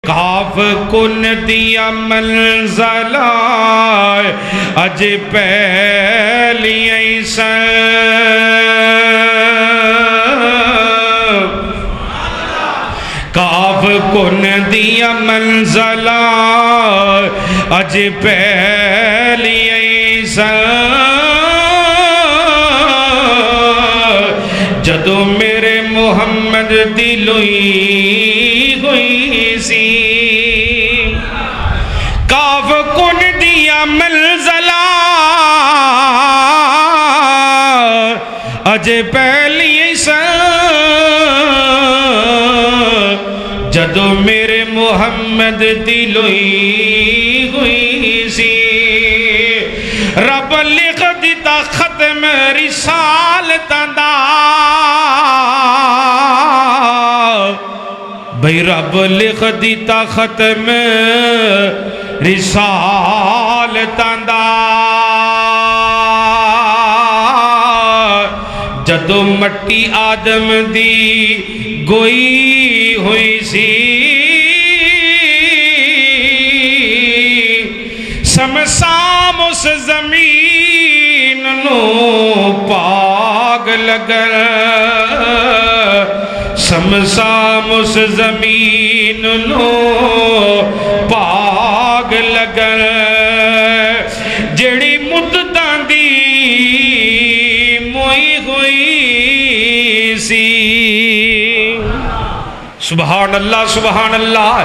काफ कुन दिया मंज़ला अज पहलियां काफ कुन दिया मंज़ला अज पहलियां जदों मेरे मुहम्मद दी लोई हुई सी काफ कुन दिया मंज़ला अज पहली जदों मेरे मुहम्मद दी लोई हुई सी रब लिख दिता खत्म रिसालतां दा भाई रब लिख दिता खत्म रिसालतां दा जदों मट्टी आदम दी गोई हुई सी समसाम उस जमीन नू पाग लगन समसाम उस जमीन नू पाग लगन जेड़ी मुद्दतां दी मोई हुई सी सुभान अल्लाह सुभान अल्लाह।